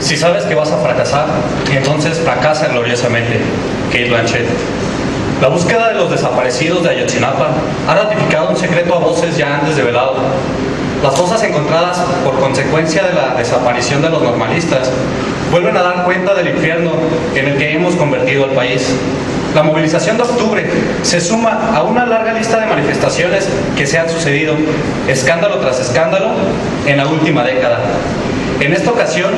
Si sabes que vas a fracasar, entonces fracasa gloriosamente. Kate Blanchett. La búsqueda de los desaparecidos de Ayotzinapa ha ratificado un secreto a voces ya antes develado. Las fosas encontradas por consecuencia de la desaparición de los normalistas vuelven a dar cuenta del infierno en el que hemos convertido al país. La movilización de octubre se suma a una larga lista de manifestaciones que se han sucedido, escándalo tras escándalo, en la última década. En esta ocasión,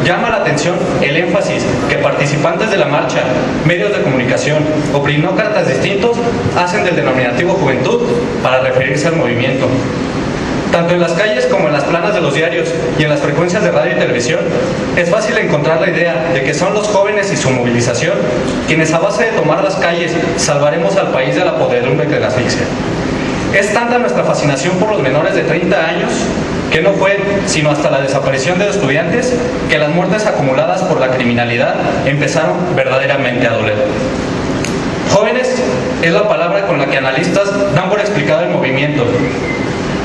llama la atención el énfasis que participantes de la marcha, medios de comunicación o prinócratas distintos hacen del denominativo juventud para referirse al movimiento. Tanto en las calles como en las planas de los diarios y en las frecuencias de radio y televisión, es fácil encontrar la idea de que son los jóvenes y su movilización quienes a base de tomar las calles salvaremos al país de la podredumbre de la asfixia. Es tanta nuestra fascinación por los menores de 30 años que no fue sino hasta la desaparición de los estudiantes que las muertes acumuladas por la criminalidad empezaron verdaderamente a doler. Jóvenes es la palabra con la que analistas dan por explicado el movimiento.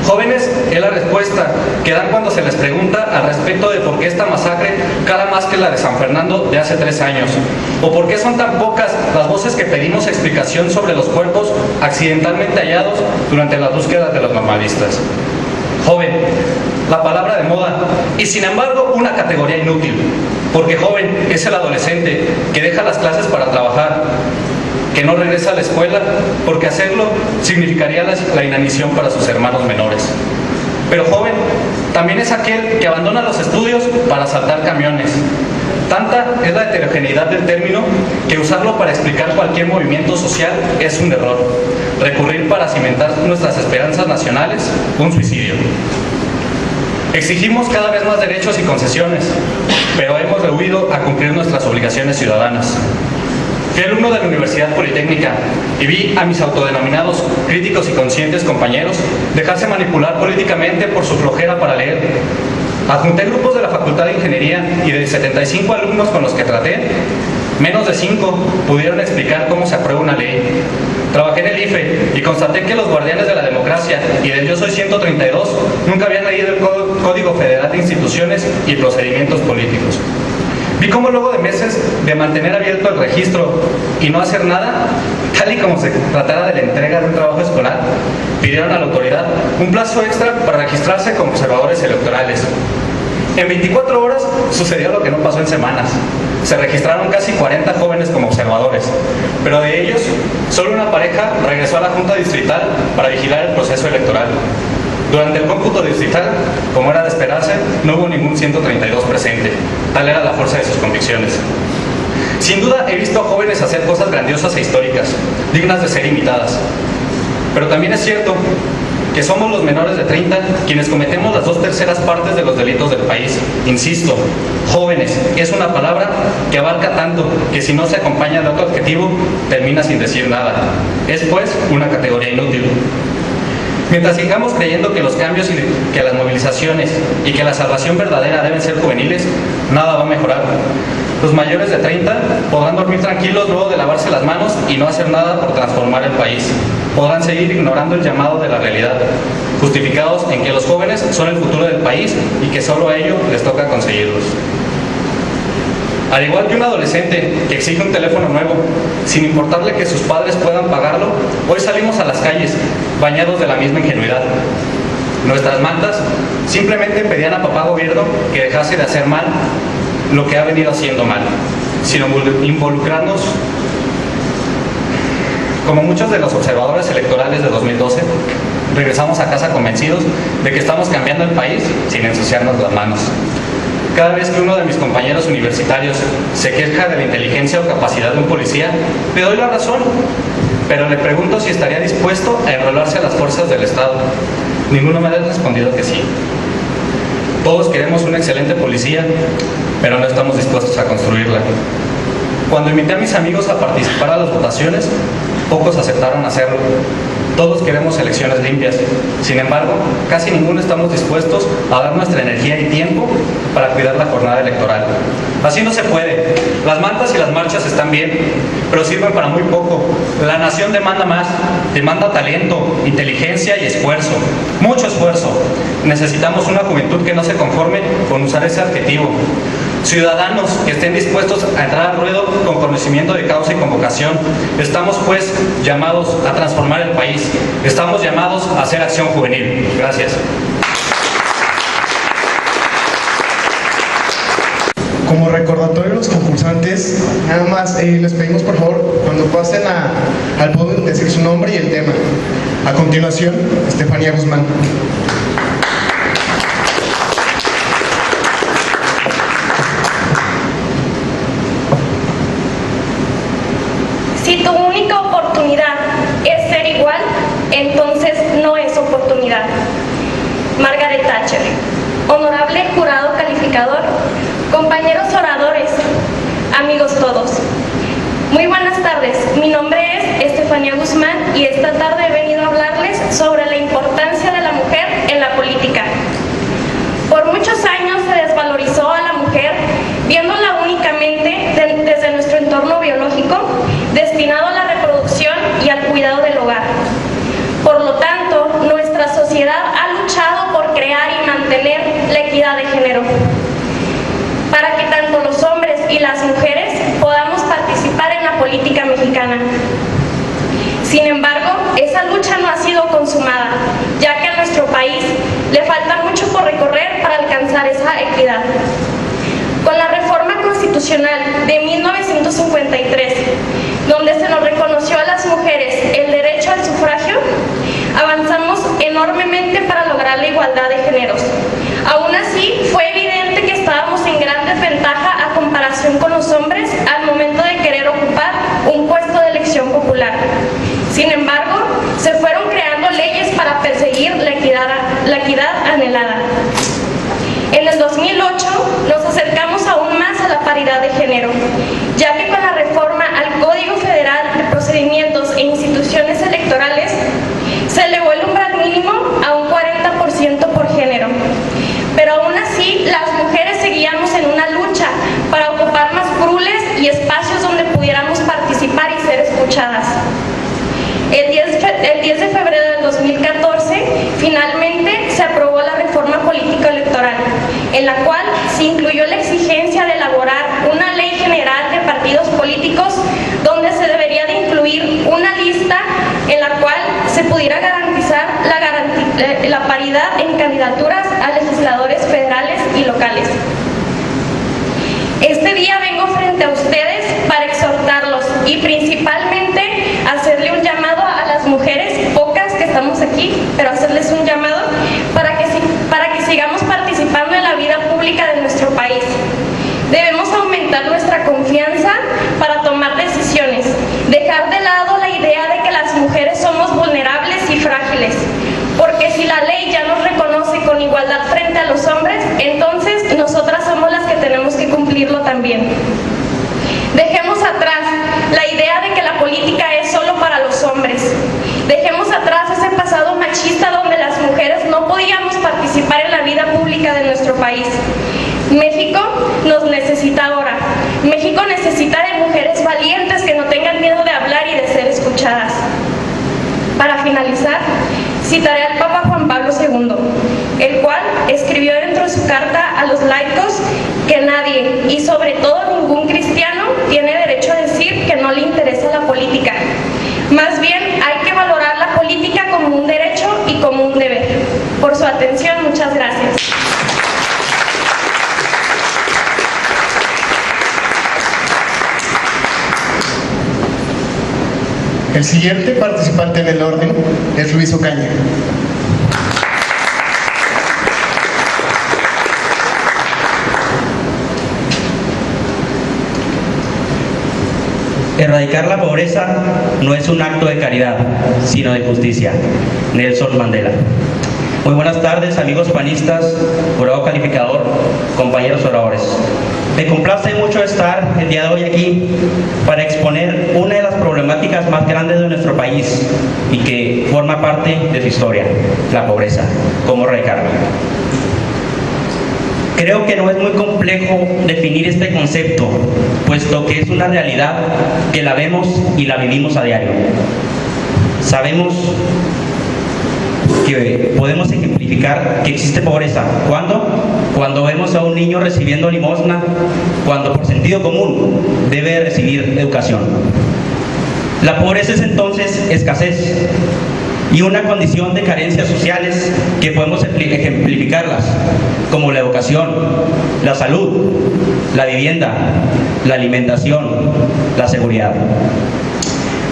Jóvenes es la respuesta que dan cuando se les pregunta al respecto de por qué esta masacre cala más que la de San Fernando de hace 3 años, o por qué son tan pocas las voces que pedimos explicación sobre los cuerpos accidentalmente hallados durante las búsquedas de los normalistas. Joven, la palabra de moda, y sin embargo una categoría inútil, porque joven es el adolescente que deja las clases para trabajar, que no regresa a la escuela porque hacerlo significaría la inanición para sus hermanos menores. Pero joven también es aquel que abandona los estudios para asaltar camiones. Tanta es la heterogeneidad del término que usarlo para explicar cualquier movimiento social es un error. Recurrir para cimentar nuestras esperanzas nacionales, un suicidio. Exigimos cada vez más derechos y concesiones, pero hemos rehuido a cumplir nuestras obligaciones ciudadanas. Fui alumno de la Universidad Politécnica y vi a mis autodenominados críticos y conscientes compañeros dejarse manipular políticamente por su flojera para leer. Adjunté grupos de la Facultad de Ingeniería y de 75 alumnos con los que traté, menos de 5 pudieron explicar cómo se aprueba una ley. Trabajé en el IFE y constaté que los guardianes de la democracia y del Yo Soy 132 nunca habían leído el Código Federal de Instituciones y Procedimientos Políticos. Vi cómo luego de meses de mantener abierto el registro y no hacer nada, tal y como se tratara de la entrega de un trabajo escolar, pidieron a la autoridad un plazo extra para registrarse como observadores electorales. En 24 horas sucedió lo que no pasó en semanas. Se registraron casi 40 jóvenes como observadores, pero de ellos, solo una pareja regresó a la Junta Distrital para vigilar el proceso electoral. Durante el cómputo distrital, como era de esperarse, no hubo ningún 132 presente. Tal era la fuerza de sus convicciones. Sin duda he visto a jóvenes hacer cosas grandiosas e históricas, dignas de ser imitadas. Pero también es cierto que somos los menores de 30 quienes cometemos las 2/3 partes de los delitos del país. Insisto, jóvenes es una palabra que abarca tanto que si no se acompaña de otro adjetivo, termina sin decir nada. Es pues una categoría inútil. Mientras sigamos creyendo que los cambios y que las movilizaciones y que la salvación verdadera deben ser juveniles, nada va a mejorar. Los mayores de 30 podrán dormir tranquilos luego de lavarse las manos y no hacer nada por transformar el país. Podrán seguir ignorando el llamado de la realidad, justificados en que los jóvenes son el futuro del país y que solo a ellos les toca conseguirlos. Al igual que un adolescente que exige un teléfono nuevo, sin importarle que sus padres puedan pagarlo, hoy salimos a las calles, bañados de la misma ingenuidad. Nuestras mantas simplemente pedían a papá gobierno que dejase de hacer mal lo que ha venido haciendo mal, sino involucrarnos. Como muchos de los observadores electorales de 2012, regresamos a casa convencidos de que estamos cambiando el país sin ensuciarnos las manos. Cada vez que uno de mis compañeros universitarios se queja de la inteligencia o capacidad de un policía, le doy la razón, pero le pregunto si estaría dispuesto a enrolarse a las fuerzas del Estado. Ninguno me ha respondido que sí. Todos queremos una excelente policía, pero no estamos dispuestos a construirla. Cuando invité a mis amigos a participar a las votaciones, pocos aceptaron hacerlo. Todos queremos elecciones limpias. Sin embargo, casi ninguno estamos dispuestos a dar nuestra energía y tiempo para cuidar la jornada electoral. Así no se puede. Las mantas y las marchas están bien, pero sirven para muy poco. La nación demanda más, demanda talento, inteligencia y esfuerzo. Mucho esfuerzo. Necesitamos una juventud que no se conforme con usar ese adjetivo. Ciudadanos que estén dispuestos a entrar al ruedo con conocimiento de causa y con vocación. Estamos pues llamados a transformar el país. Estamos llamados a hacer acción juvenil. Gracias. Como recordatorio a los concursantes, nada más les pedimos por favor, cuando pasen al podio, decir su nombre y el tema. A continuación, Estefanía Guzmán. Si tu única oportunidad es ser igual, entonces no es oportunidad. Margaret Thatcher. Honorable jurado calificador, compañeros oradores, amigos todos. Muy buenas tardes, mi nombre es Estefanía Guzmán y esta tarde he venido a hablarles sobre la importancia de la mujer en la política. Por muchos años se desvalorizó a la mujer, viéndola únicamente desde nuestro entorno biológico, destinado a la reproducción y al cuidado del hogar. Por lo tanto, nuestra sociedad ha luchado por crear y mantener la equidad de género, para que tanto los hombres y las mujeres podamos participar en la política mexicana. Sin embargo, esa lucha no ha sido consumada, ya que a nuestro país le falta mucho por recorrer para alcanzar esa equidad. Con la reforma constitucional de 1953, donde se nos reconoció a las mujeres el derecho al sufragio, avanzamos enormemente para lograr la igualdad de géneros. Aún así, fue evidente que estábamos en gran desventaja a comparación con los hombres al momento de querer ocupar un puesto de elección popular. Sin embargo, se fueron creando leyes para perseguir la equidad anhelada. En el 2008 nos acercamos aún más a la paridad de género, ya que con la reforma al Código Federal de Procedimientos e Instituciones Electorales se elevó el umbral mínimo a un 40% por género. Pero aún así, las mujeres seguíamos en una lucha para ocupar más curules y espacios donde pudiéramos participar y ser escuchadas. El 10 de febrero del 2014, finalmente se aprobó la reforma político-electoral, en la cual se incluyó la exigencia de elaborar una ley general de partidos políticos donde se debería de incluir una lista en la cual se pudiera garantizar la paridad en candidaturas a legisladores federales y locales. Este día vengo frente a ustedes para exhortarlos y principalmente hacerle un llamado a las mujeres, pocas que estamos aquí, pero hacerles un llamado para que sigamos participando en la vida pública de nuestro país. Debemos aumentar nuestra confianza para tomar decisiones, dejar de lado la idea de que las mujeres somos vulnerables y frágiles, porque si la ley ya nos reconoce con igualdad frente a los hombres, entonces nosotras somos las que tenemos que cumplirlo también. Dejemos atrás la idea de que la política es solo para los hombres. Dejemos atrás ese pasado machista donde las mujeres no podíamos participar en la vida pública de nuestro país. México nos necesita ahora. México necesita de mujeres valientes que no tengan miedo de hablar y de ser escuchadas. Para finalizar, citaré al Papa Juan Pablo II, el cual escribió dentro de su carta a los laicos que nadie, y sobre todo ningún cristiano, tiene derecho a decir que no le interesa la política. Más bien, hay que valorar la política como un derecho y como un deber. Por su atención, muchas gracias. El siguiente participante en el orden es Luis Ocaña. Erradicar la pobreza no es un acto de caridad, sino de justicia. Nelson Mandela. Muy buenas tardes, amigos panistas, jurado calificador, compañeros oradores. Me complace mucho estar el día de hoy aquí para exponer una de las problemáticas más grandes de nuestro país y que forma parte de su historia, la pobreza. ¿Cómo erradicarla? Creo que no es muy complejo definir este concepto, puesto que es una realidad que la vemos y la vivimos a diario. Sabemos que podemos ejemplificar que existe pobreza. ¿Cuándo? Cuando vemos a un niño recibiendo limosna, cuando por sentido común debe recibir educación. La pobreza es entonces escasez y una condición de carencias sociales que podemos ejemplificarlas, como la educación, la salud, la vivienda, la alimentación, la seguridad.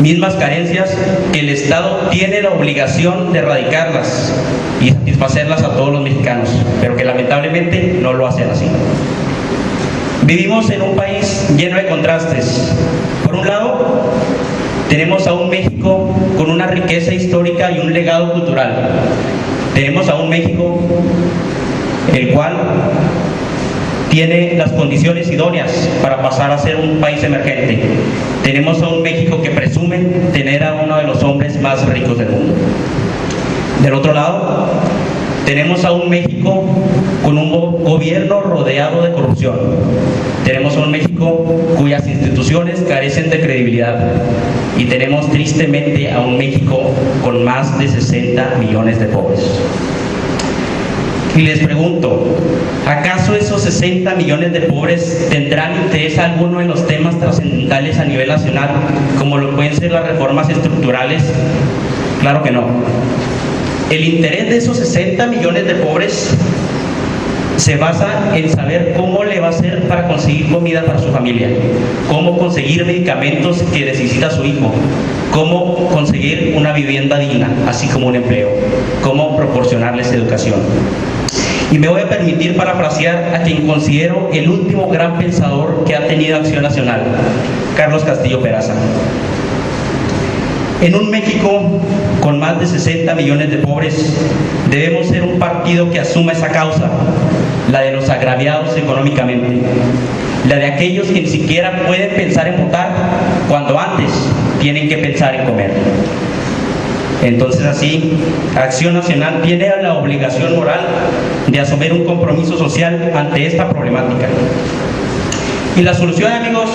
Mismas carencias que el Estado tiene la obligación de erradicarlas y satisfacerlas a todos los mexicanos, pero que lamentablemente no lo hacen así. Vivimos en un país lleno de contrastes. Por un lado, tenemos a un México con una riqueza histórica y un legado cultural. Tenemos a un México el cual tiene las condiciones idóneas para pasar a ser un país emergente. Tenemos a un México que presume tener a uno de los hombres más ricos del mundo. Del otro lado, tenemos a un México con un gobierno rodeado de corrupción. Tenemos a un México cuyas instituciones carecen de credibilidad. Y tenemos tristemente a un México con más de 60 millones de pobres. Y les pregunto, ¿acaso esos 60 millones de pobres tendrán interés alguno en los temas trascendentales a nivel nacional, como lo pueden ser las reformas estructurales? Claro que no. El interés de esos 60 millones de pobres se basa en saber cómo le va a hacer para conseguir comida para su familia, cómo conseguir medicamentos que necesita su hijo, cómo conseguir una vivienda digna, así como un empleo, cómo proporcionarles educación. Y me voy a permitir parafrasear a quien considero el último gran pensador que ha tenido Acción Nacional, Carlos Castillo Peraza. En un México con más de 60 millones de pobres, debemos ser un partido que asuma esa causa, la de los agraviados económicamente, la de aquellos que ni siquiera pueden pensar en votar cuando antes tienen que pensar en comer. Entonces así, Acción Nacional tiene la obligación moral de asumir un compromiso social ante esta problemática. Y la solución, amigos,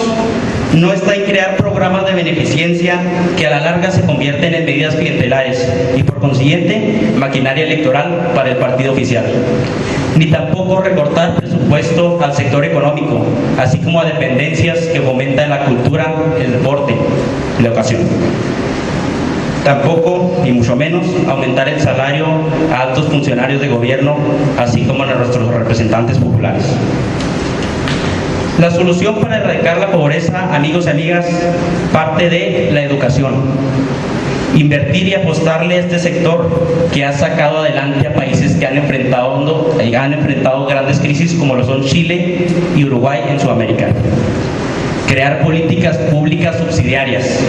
no está en crear programas de beneficencia que a la larga se convierten en medidas clientelares y por consiguiente maquinaria electoral para el partido oficial. Ni tampoco recortar presupuesto al sector económico, así como a dependencias que fomentan la cultura, el deporte y la educación. Tampoco, ni mucho menos, aumentar el salario a altos funcionarios de gobierno, así como a nuestros representantes populares. La solución para erradicar la pobreza, amigos y amigas, parte de la educación. Invertir y apostarle a este sector que ha sacado adelante a países que han enfrentado grandes crisis como lo son Chile y Uruguay en Sudamérica. Crear políticas públicas subsidiarias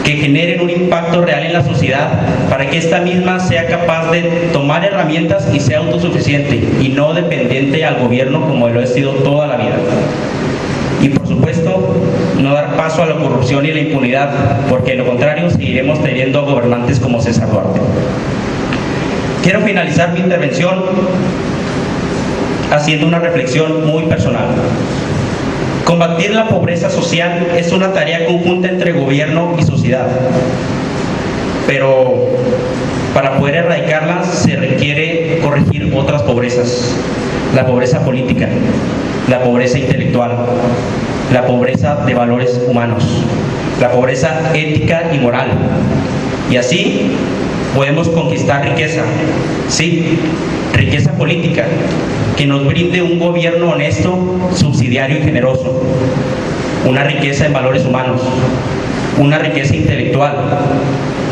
que generen un impacto real en la sociedad para que esta misma sea capaz de tomar herramientas y sea autosuficiente y no dependiente al gobierno como lo ha sido toda la vida. Y por supuesto, no dar paso a la corrupción y la impunidad, porque de lo contrario seguiremos teniendo gobernantes como César Duarte. Quiero finalizar mi intervención haciendo una reflexión muy personal. Combatir la pobreza social es una tarea conjunta entre gobierno y sociedad, pero para poder erradicarla se requiere corregir otras pobrezas: la pobreza política, la pobreza intelectual, la pobreza de valores humanos, la pobreza ética y moral. Y así podemos conquistar riqueza, sí, riqueza política, que nos brinde un gobierno honesto, subsidiario y generoso, una riqueza en valores humanos, una riqueza intelectual,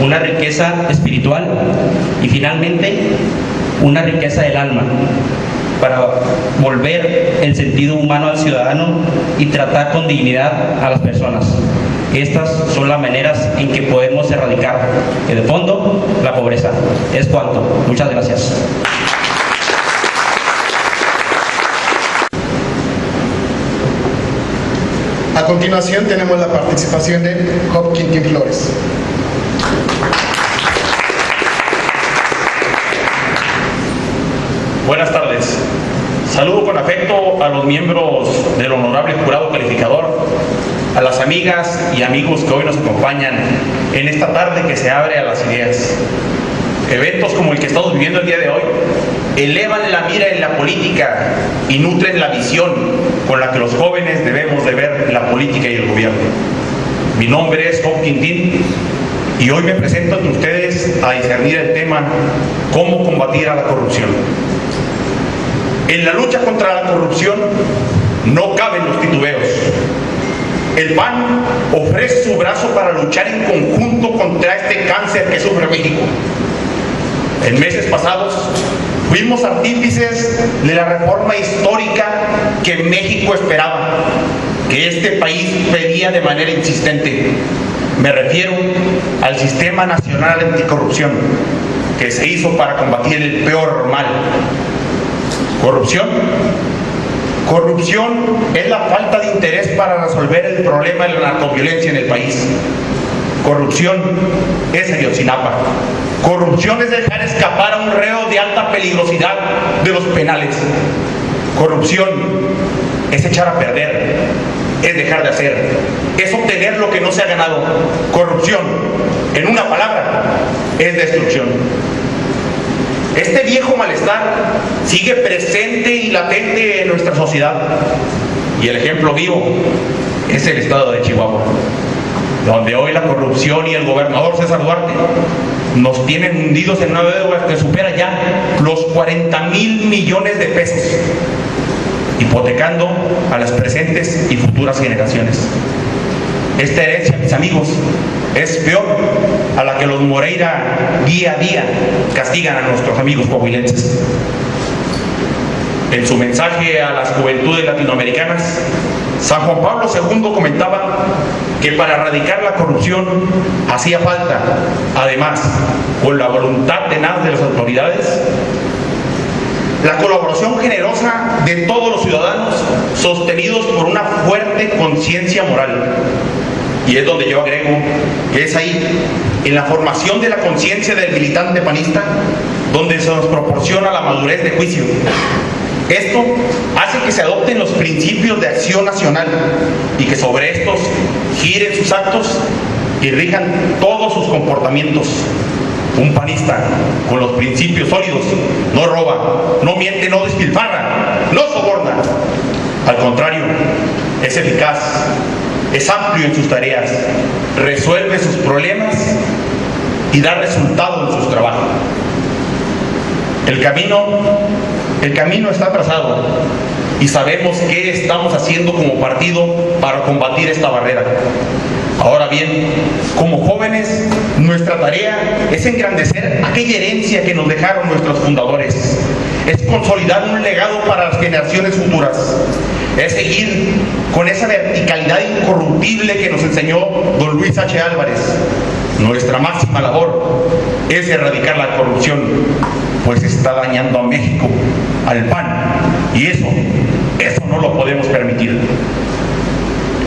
una riqueza espiritual y finalmente una riqueza del alma, para volver el sentido humano al ciudadano y tratar con dignidad a las personas. Estas son las maneras en que podemos erradicar, de fondo, la pobreza. Es cuanto. Muchas gracias. A continuación tenemos la participación de Job Quintín Flores. Buenas tardes. Saludo con afecto a los miembros del honorable jurado calificador, a las amigas y amigos que hoy nos acompañan en esta tarde que se abre a las ideas. Eventos como el que estamos viviendo el día de hoy elevan la mira en la política y nutren la visión con la que los jóvenes debemos de ver la política y el gobierno. Mi nombre es Job Quintín y hoy me presento ante ustedes a discernir el tema cómo combatir a la corrupción. En la lucha contra la corrupción no caben los titubeos. El PAN ofrece su brazo para luchar en conjunto contra este cáncer que sufre México. En meses pasados fuimos artífices de la reforma histórica que México esperaba, que este país pedía de manera insistente. Me refiero al Sistema Nacional Anticorrupción, que se hizo para combatir el peor mal. ¿Corrupción? Corrupción es la falta de interés para resolver el problema de la narcoviolencia en el país. Corrupción es Ayotzinapa. Corrupción es dejar escapar a un reo de alta peligrosidad de los penales. Corrupción es echar a perder, es dejar de hacer, es obtener lo que no se ha ganado. Corrupción, en una palabra, es destrucción. Este viejo malestar sigue presente y latente en nuestra sociedad. Y el ejemplo vivo es el estado de Chihuahua, donde hoy la corrupción y el gobernador César Duarte nos tienen hundidos en una deuda que supera ya los 40,000 millones de pesos, hipotecando a las presentes y futuras generaciones. Esta herencia, mis amigos, es peor a la que los Moreira día a día castigan a nuestros amigos coahuilenses. En su mensaje a las juventudes latinoamericanas, San Juan Pablo II comentaba que para erradicar la corrupción hacía falta, además, con la voluntad tenaz de las autoridades, la colaboración generosa de todos los ciudadanos sostenidos por una fuerte conciencia moral. Y es donde yo agrego que es ahí, en la formación de la conciencia del militante panista, donde se nos proporciona la madurez de juicio. Esto hace que se adopten los principios de acción nacional y que sobre estos giren sus actos y rijan todos sus comportamientos. Un panista con los principios sólidos no roba, no miente, no despilfarra, no soborna. Al contrario, es eficaz, es amplio en sus tareas, resuelve sus problemas y da resultado en sus trabajos. El camino está trazado y sabemos qué estamos haciendo como partido para combatir esta barrera. Ahora bien, como jóvenes, nuestra tarea es engrandecer aquella herencia que nos dejaron nuestros fundadores. Es consolidar un legado para las generaciones futuras. Es seguir con esa verticalidad incorruptible que nos enseñó don Luis H. Álvarez. Nuestra máxima labor es erradicar la corrupción, pues está dañando a México, al PAN, y eso no lo podemos permitir.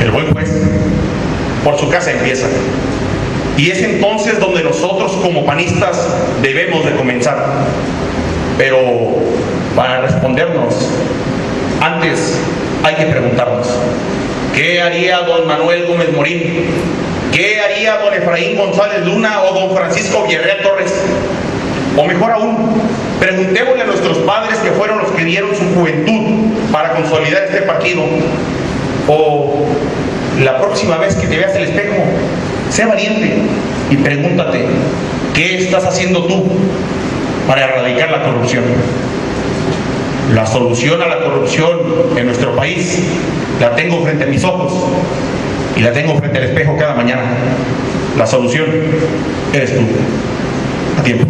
El buen juez por su casa empieza, y es entonces donde nosotros como panistas debemos de comenzar. Pero para respondernos, antes hay que preguntarnos, ¿qué haría don Manuel Gómez Morín? ¿Qué haría don Efraín González Luna o don Francisco Villarreal Torres? O mejor aún, preguntémosle a nuestros padres, que fueron los que dieron su juventud para consolidar este partido. O la próxima vez que te veas el espejo, sé valiente y pregúntate, ¿qué estás haciendo tú para erradicar la corrupción? La solución a la corrupción en nuestro país la tengo frente a mis ojos y la tengo frente al espejo cada mañana. La solución eres tú. A tiempo.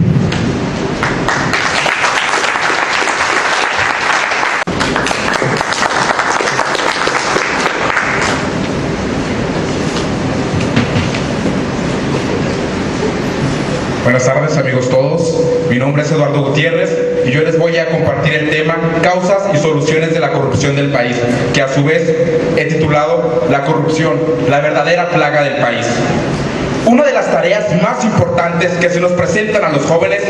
Buenas tardes, amigos todos. Mi nombre es Eduardo Gutiérrez y yo les voy a compartir el tema Causas y soluciones de la corrupción del país, que a su vez he titulado La corrupción, la verdadera plaga del país. Una de las tareas más importantes que se nos presentan a los jóvenes,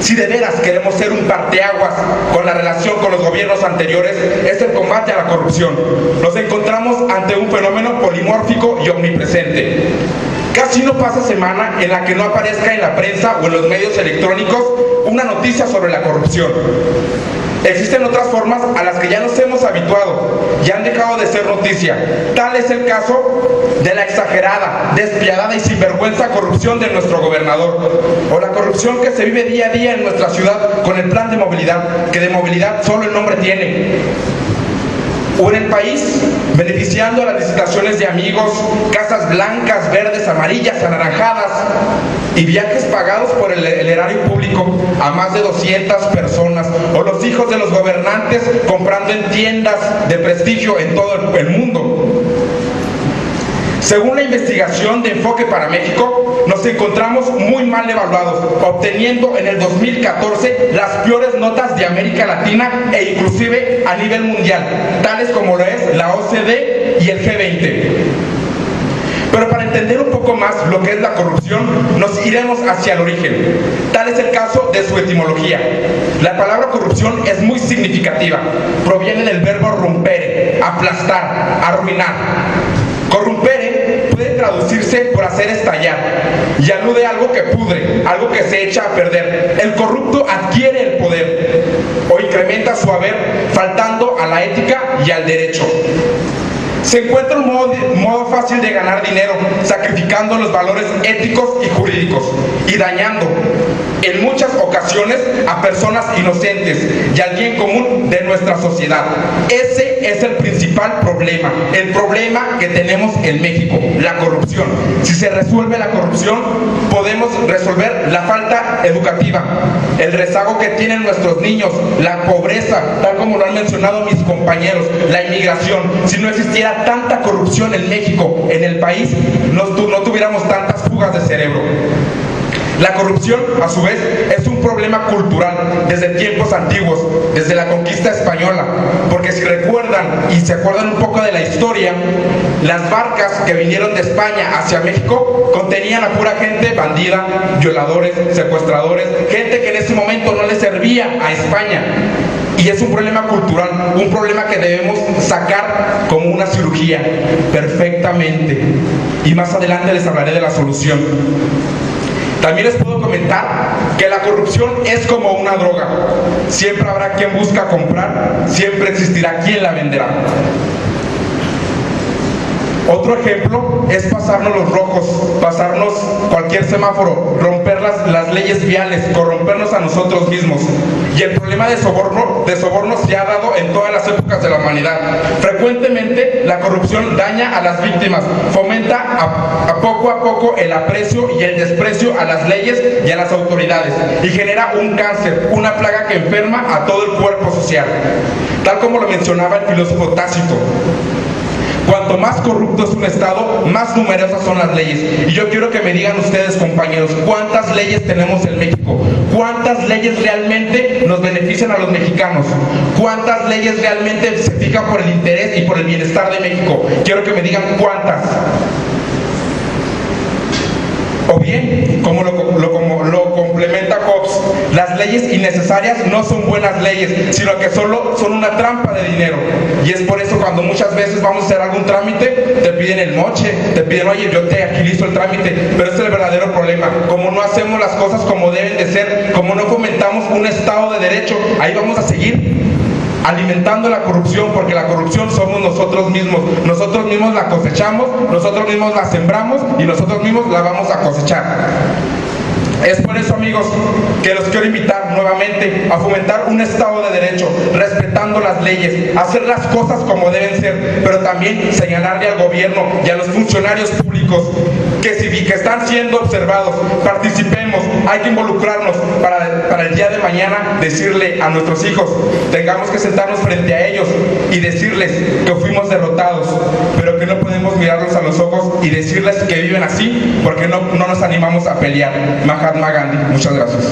si de veras queremos ser un parteaguas con la relación con los gobiernos anteriores, es el combate a la corrupción. Nos encontramos ante un fenómeno polimórfico y omnipresente. Casi no pasa semana en la que no aparezca en la prensa o en los medios electrónicos una noticia sobre la corrupción. Existen otras formas a las que ya nos hemos habituado y han dejado de ser noticia. Tal es el caso de la exagerada, despiadada y sinvergüenza corrupción de nuestro gobernador, o la corrupción que se vive día a día en nuestra ciudad con el plan de movilidad, que de movilidad solo el nombre tiene. O en el país, beneficiando a las licitaciones de amigos, casas blancas, verdes, amarillas, anaranjadas y viajes pagados por el erario público a más de 200 personas, o los hijos de los gobernantes comprando en tiendas de prestigio en todo el mundo. Según la investigación de Enfoque para México, nos encontramos muy mal evaluados, obteniendo en el 2014 las peores notas de América Latina e inclusive a nivel mundial, tales como lo es la OCDE y el G20. Pero para entender un poco más lo que es la corrupción, nos iremos hacia el origen. Tal es el caso de su etimología. La palabra corrupción es muy significativa. Proviene del verbo rompere, aplastar, arruinar. Corrumpere puede traducirse por hacer estallar y alude a algo que pudre, algo que se echa a perder. El corrupto adquiere el poder o incrementa su haber, faltando a la ética y al derecho. Se encuentra un modo fácil de ganar dinero, sacrificando los valores éticos y jurídicos y dañando en muchas ocasiones a personas inocentes y al bien común de nuestra sociedad. Ese es el principal problema, el problema que tenemos en México, la corrupción. Si se resuelve la corrupción, podemos resolver la falta educativa, el rezago que tienen nuestros niños, la pobreza, tal como lo han mencionado mis compañeros, la inmigración. Si no existiera tanta corrupción en México, en el país, no tuviéramos tantas fugas de cerebro. La corrupción, a su vez, es un problema cultural desde tiempos antiguos, desde la conquista española, porque si recuerdan y se acuerdan un poco de la historia, las barcas que vinieron de España hacia México contenían a pura gente bandida, violadores, secuestradores, gente que en ese momento no le servía a España. Y es un problema cultural, un problema que debemos sacar como una cirugía, perfectamente. Y más adelante les hablaré de la solución. También les puedo comentar que la corrupción es como una droga. Siempre habrá quien busca comprar, siempre existirá quien la venderá. Otro ejemplo es pasarnos los rojos, pasarnos cualquier semáforo, romper las leyes viales, corrompernos a nosotros mismos. Y el problema de soborno se ha dado en todas las épocas de la humanidad. Frecuentemente la corrupción daña a las víctimas, fomenta a poco el aprecio y el desprecio a las leyes y a las autoridades, y genera un cáncer, una plaga que enferma a todo el cuerpo social. Tal como lo mencionaba el filósofo Tácito, cuanto más corrupto es un Estado, más numerosas son las leyes. Y yo quiero que me digan ustedes, compañeros, ¿cuántas leyes tenemos en México? ¿Cuántas leyes realmente nos benefician a los mexicanos? ¿Cuántas leyes realmente se fijan por el interés y por el bienestar de México? Quiero que me digan cuántas. O bien, como lo complementa Hobbes, las leyes innecesarias no son buenas leyes, sino que solo son una trampa de dinero. Y es por eso cuando muchas veces vamos a hacer algún trámite, te piden el moche, te piden, oye, yo te agilizo el trámite, pero ese es el verdadero problema. Como no hacemos las cosas como deben de ser, como no fomentamos un Estado de Derecho, ahí vamos a seguir alimentando la corrupción, porque la corrupción somos nosotros mismos la cosechamos, nosotros mismos la sembramos y nosotros mismos la vamos a cosechar. Es por eso, amigos, que los quiero invitar nuevamente a fomentar un Estado de Derecho, respetando las leyes, hacer las cosas como deben ser, pero también señalarle al gobierno y a los funcionarios públicos que están siendo observados. Participemos, hay que involucrarnos para el día de mañana decirle a nuestros hijos, tengamos que sentarnos frente a ellos y decirles que fuimos derrotados, pero que no podemos mirarlos a los ojos y decirles que viven así porque no nos animamos a pelear. Mahatma Gandhi. Muchas gracias.